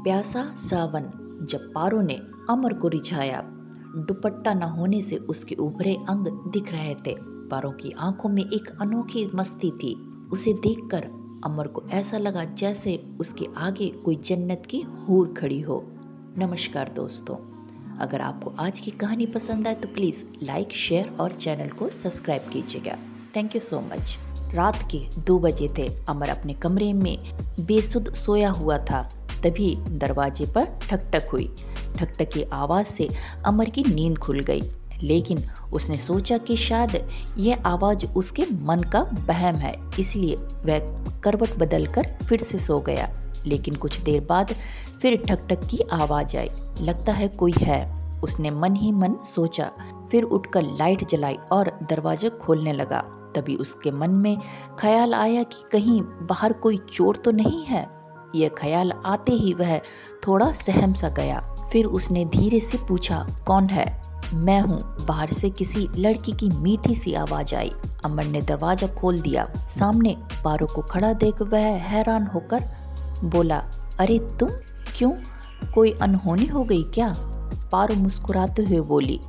प्यासा सावन। जब पारो ने अमर को रिझाया, दुपट्टा न होने से उसके उभरे अंग दिख रहे थे। पारो की आंखों में एक अनोखी मस्ती थी। उसे देखकर अमर को ऐसा लगा जैसे उसके आगे कोई जन्नत की हूर खड़ी हो। नमस्कार दोस्तों, अगर आपको आज की कहानी पसंद आए तो प्लीज़ लाइक, शेयर और चैनल को सब्सक्राइब कीजिएगा। Thank you so much. रात के 2 बजे थे। अमर अपने कमरे में बेसुध सोया हुआ था। तभी दरवाजे पर ठक-ठक हुई। ठक-ठक की आवाज़ से अमर की नींद खुल गई, लेकिन उसने सोचा कि शायद यह आवाज़ उसके मन का वहम है, इसलिए वह करवट बदलकर फिर से सो गया। लेकिन कुछ देर बाद फिर ठक-ठक की आवाज़ आई। लगता है कोई है, उसने मन ही मन सोचा। फिर उठकर लाइट जलाई और दरवाजा खोलने लगा। तभी उसके मन में ख्याल आया कि कहीं बाहर कोई चोर तो नहीं है। यह ख्याल आते ही वह थोड़ा सहम सा गया। फिर उसने धीरे से पूछा, कौन है? मैं हूँ, बाहर से किसी लड़की की मीठी सी आवाज़ आई। अमर ने दरवाजा खोल दिया। सामने पारो को खड़ा देख वह हैरान होकर बोला, अरे तुम? क्यों, कोई अनहोनी हो गई क्या? पारो मुस्कुराते हुए बोली।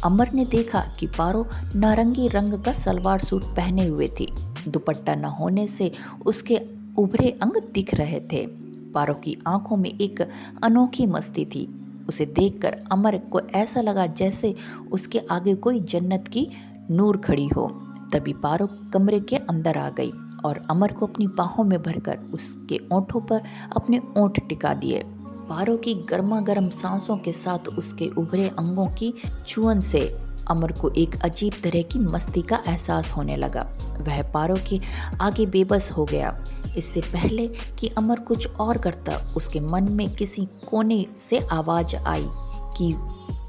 अमर ने देखा कि पारो नारंगी रंग का सलवार सूट पहने हुए थी। दुपट्टा न होने से उसके उभरे अंग दिख रहे थे। पारो की आंखों में एक अनोखी मस्ती थी। उसे देखकर अमर को ऐसा लगा जैसे उसके आगे कोई जन्नत की नूर खड़ी हो। तभी पारो कमरे के अंदर आ गई और अमर को अपनी बाहों में भरकर उसके ओंठों पर अपने ओंठ टिका दिए। पारो की गर्मा गर्म सांसों के साथ उसके उभरे अंगों की छुअन से अमर को एक अजीब तरह की मस्ती का एहसास होने लगा। वह पारो के आगे बेबस हो गया। इससे पहले कि अमर कुछ और करता, उसके मन में किसी कोने से आवाज आई कि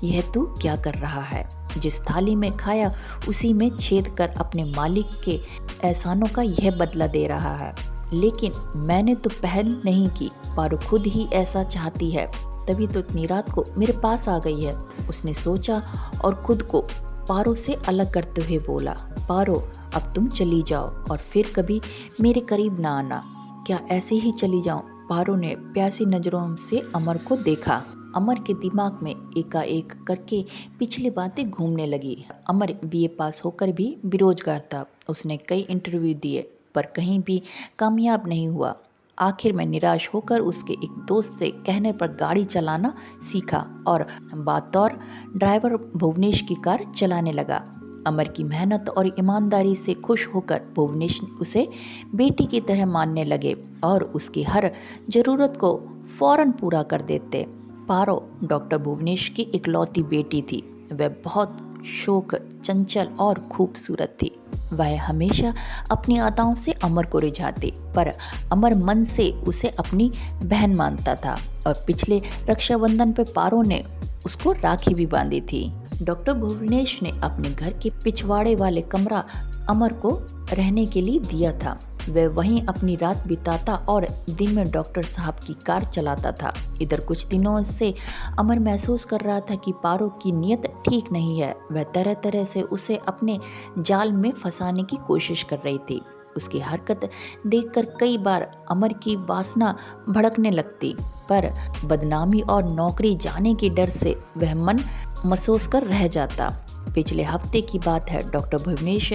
यह तू क्या कर रहा है? जिस थाली में खाया उसी में छेद कर अपने मालिक के एहसानों का यह बदला दे रहा है। लेकिन मैंने तो पहल नहीं की, पारो खुद ही ऐसा चाहती है, तभी तो इतनी रात को मेरे पास आ गई है। उसने सोचा और खुद को पारो से अलग करते हुए बोला, पारो अब तुम चली जाओ और फिर कभी मेरे करीब ना आना। क्या ऐसे ही चली जाऊं? पारो ने प्यासी नजरों से अमर को देखा। अमर के दिमाग में एकाएक करके पिछली बातें घूमने लगी। अमर बीए पास होकर भी बेरोजगार था। उसने कई इंटरव्यू दिए पर कहीं भी कामयाब नहीं हुआ। आखिर में निराश होकर उसके एक दोस्त से कहने पर गाड़ी चलाना सीखा और बतौर ड्राइवर भुवनेश की कार चलाने लगा। अमर की मेहनत और ईमानदारी से खुश होकर भुवनेश उसे बेटी की तरह मानने लगे और उसकी हर ज़रूरत को फौरन पूरा कर देते। पारो डॉक्टर भुवनेश की इकलौती बेटी थी। वह बहुत शोक, चंचल और खूबसूरत थी। वह हमेशा अपनी अदाओं से अमर को रिझाती, पर अमर मन से उसे अपनी बहन मानता था और पिछले रक्षाबंधन पर पारो ने उसको राखी भी बांधी थी। डॉक्टर भुवनेश ने अपने घर के पिछवाड़े वाले कमरा अमर को रहने के लिए दिया था। वह वहीं अपनी रात बिताता और दिन में डॉक्टर साहब की कार चलाता था। इधर कुछ दिनों से अमर महसूस कर रहा था कि पारो की नीयत ठीक नहीं है। वह तरह तरह से उसे अपने जाल में फंसाने की कोशिश कर रही थी। उसकी हरकत देखकर कई बार अमर की वासना भड़कने लगती, पर बदनामी और नौकरी जाने के डर से वह मन महसूस कर रह जाता। पिछले हफ्ते की बात है। डॉक्टर भुवनेश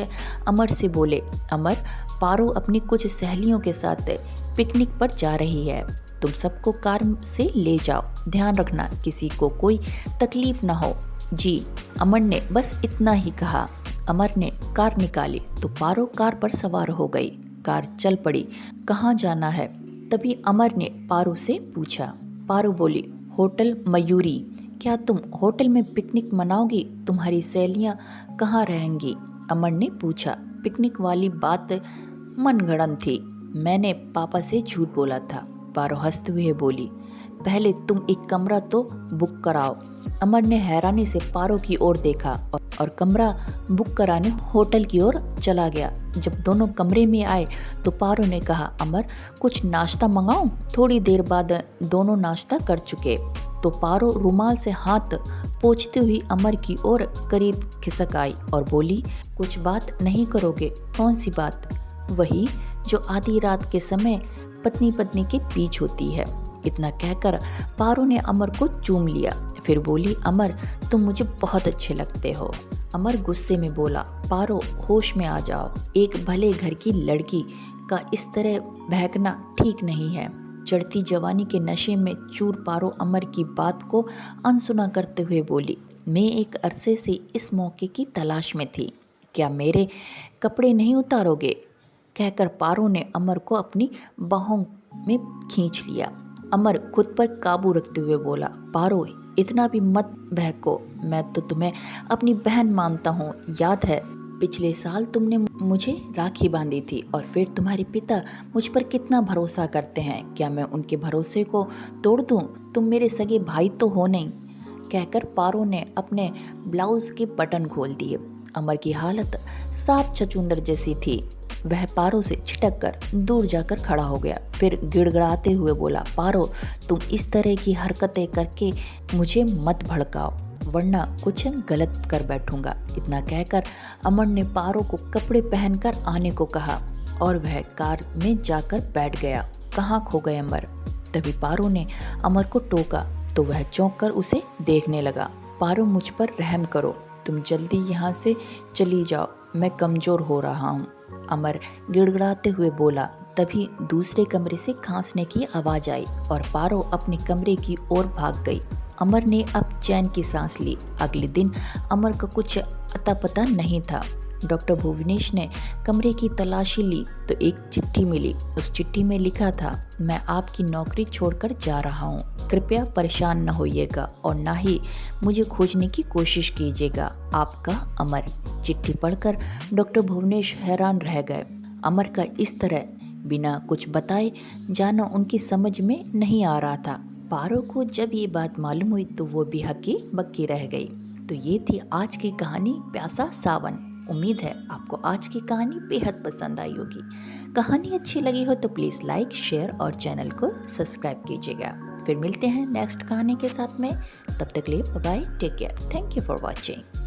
अमर से बोले, अमर, पारो अपनी कुछ सहेलियों के साथ पिकनिक पर जा रही है। तुम सबको कार से ले जाओ, ध्यान रखना किसी को कोई तकलीफ ना हो। जी, अमर ने बस इतना ही कहा। अमर ने कार निकाली तो पारो कार पर सवार हो गई। कार चल पड़ी। कहाँ जाना है? तभी अमर ने पारो से पूछा। पारो बोली, होटल मयूरी। क्या तुम होटल में पिकनिक मनाओगी? तुम्हारी सहेलियाँ कहाँ रहेंगी? अमर ने पूछा। पिकनिक वाली बात मनगढ़ंत थी। मैंने पापा से झूठ बोला था। पारो हंसते हुए बोली, पहले तुम एक कमरा तो बुक कराओ। अमर ने हैरानी से पारो की ओर देखा और कमरा बुक कराने होटल की ओर चला गया। जब दोनों कमरे में आए तो पारो ने कहा, अमर कुछ नाश्ता मंगाऊं? थोड़ी देर बाद दोनों नाश्ता कर चुके तो पारो रुमाल से हाथ पोंछते हुई अमर की ओर करीब खिसक आई और बोली, कुछ बात नहीं करोगे? कौन सी बात? वही जो आधी रात के समय पत्नी पत्नी के बीच होती है। इतना कहकर पारो ने अमर को चूम लिया। फिर बोली, अमर तुम मुझे बहुत अच्छे लगते हो। अमर गुस्से में बोला, पारो होश में आ जाओ, एक भले घर की लड़की का इस तरह बहकना ठीक नहीं है। चढ़ती जवानी के नशे में चूर पारो अमर की बात को अनसुना करते हुए बोली, मैं एक अरसे से इस मौके की तलाश में थी, क्या मेरे कपड़े नहीं उतारोगे? कहकर पारो ने अमर को अपनी बाहों में खींच लिया। अमर खुद पर काबू रखते हुए बोला, पारो इतना भी मत बहको, मैं तो तुम्हें अपनी बहन मानता हूँ। याद है पिछले साल तुमने मुझे राखी बांधी थी और फिर तुम्हारे पिता मुझ पर कितना भरोसा करते हैं, क्या मैं उनके भरोसे को तोड़ दूँ? तुम मेरे सगे भाई तो हो नहीं। कहकर पारो ने अपने ब्लाउज के बटन खोल दिए। अमर की हालत साफ छछूंदर जैसी थी। वह पारो से छिटक कर दूर जाकर खड़ा हो गया। फिर गिड़गिड़ाते हुए बोला, पारो तुम इस तरह की हरकतें करके मुझे मत भड़काओ, वरना कुछ गलत कर बैठूंगा। इतना कहकर अमर ने पारो को कपड़े पहनकर आने को कहा और वह कार में जाकर बैठ गया। कहाँ खो गए अमर? तभी पारो ने अमर को टोका तो वह चौंक कर उसे देखने लगा। पारो मुझ पर रहम करो, तुम जल्दी यहाँ से चली जाओ, मैं कमज़ोर हो रहा हूँ। अमर गिड़गिड़ाते हुए बोला। तभी दूसरे कमरे से खांसने की आवाज़ आई और पारो अपने कमरे की ओर भाग गई। अमर ने अब चैन की सांस ली। अगले दिन अमर का कुछ अता पता नहीं था। डॉक्टर भुवनेश ने कमरे की तलाशी ली तो एक चिट्ठी मिली। उस चिट्ठी में लिखा था, मैं आपकी नौकरी छोड़कर जा रहा हूँ, कृपया परेशान न होइएगा और ना ही मुझे खोजने की कोशिश कीजिएगा, आपका अमर। चिट्ठी पढ़कर डॉक्टर भुवनेश हैरान रह गए। अमर का इस तरह बिना कुछ बताए जाना उनकी समझ में नहीं आ रहा था। पारो को जब ये बात मालूम हुई तो वो भी हक्की बक्की रह गई। तो ये थी आज की कहानी प्यासा सावन। उम्मीद है आपको आज की कहानी बेहद पसंद आई होगी। कहानी अच्छी लगी हो तो प्लीज़ लाइक, शेयर और चैनल को सब्सक्राइब कीजिएगा। फिर मिलते हैं नेक्स्ट कहानी के साथ में। तब तक के लिए bye bye, take care, thank you for watching.